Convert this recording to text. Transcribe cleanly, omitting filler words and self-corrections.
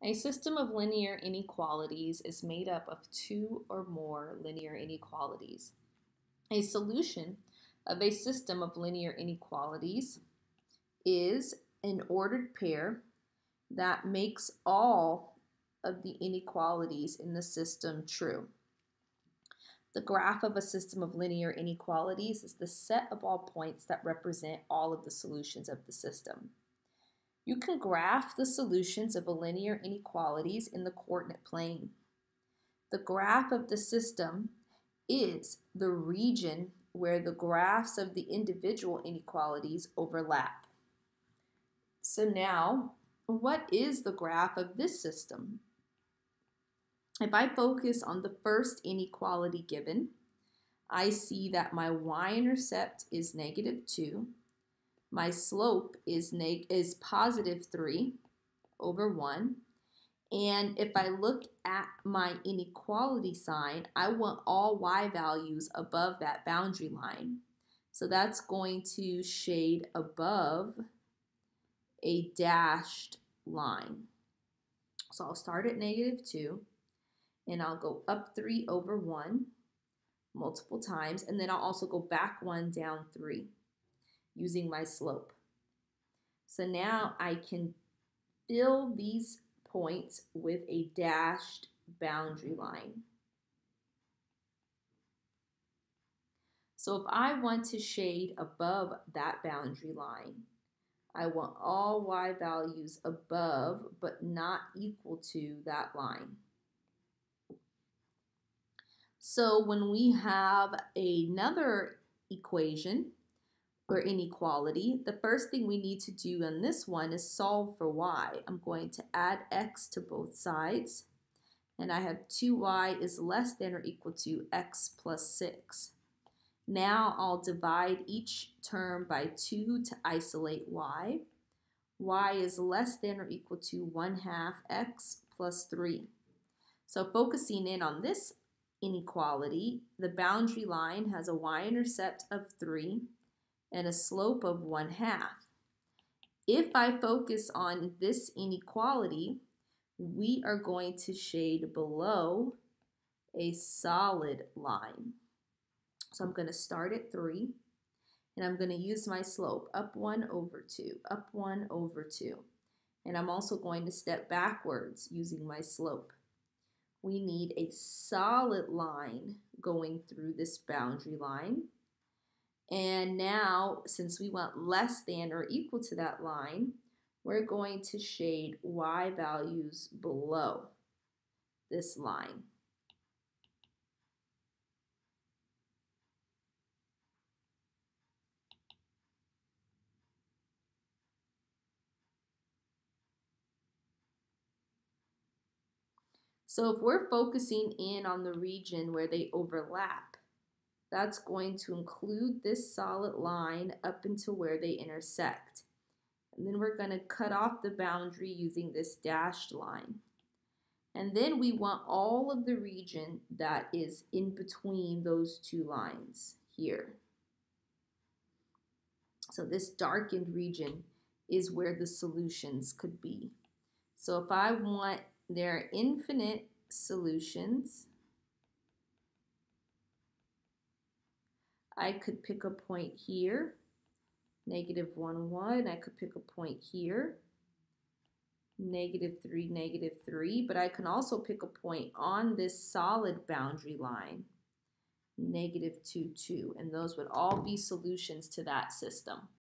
A system of linear inequalities is made up of two or more linear inequalities. A solution of a system of linear inequalities is an ordered pair that makes all of the inequalities in the system true. The graph of a system of linear inequalities is the set of all points that represent all of the solutions of the system. You can graph the solutions of a linear inequalities in the coordinate plane. The graph of the system is the region where the graphs of the individual inequalities overlap. So now, what is the graph of this system? If I focus on the first inequality given, I see that my y-intercept is -2. My slope is positive 3 over 1. And if I look at my inequality sign, I want all y values above that boundary line. So that's going to shade above a dashed line. So I'll start at -2, and I'll go up 3 over 1 multiple times, and then I'll also go back 1 down 3 using my slope. So now I can fill these points with a dashed boundary line. So if I want to shade above that boundary line, I want all y values above but not equal to that line. So when we have another equation or inequality, the first thing we need to do on this one is solve for y. I'm going to add x to both sides, and I have 2y is less than or equal to x plus 6. Now I'll divide each term by 2 to isolate y. Y is less than or equal to 1/2 x plus 3. So focusing in on this inequality, the boundary line has a y-intercept of 3 and a slope of 1/2. If I focus on this inequality, we are going to shade below a solid line. So I'm going to start at 3, and I'm going to use my slope, up 1 over 2, up 1 over 2. And I'm also going to step backwards using my slope. We need a solid line going through this boundary line. And now, since we want less than or equal to that line, we're going to shade y values below this line. So if we're focusing in on the region where they overlap, that's going to include this solid line up until where they intersect. And then we're going to cut off the boundary using this dashed line. And then we want all of the region that is in between those two lines here. So this darkened region is where the solutions could be. So if I want their infinite solutions, I could pick a point here, -1, 1. I could pick a point here, -3, -3. But I can also pick a point on this solid boundary line, -2, 2. And those would all be solutions to that system.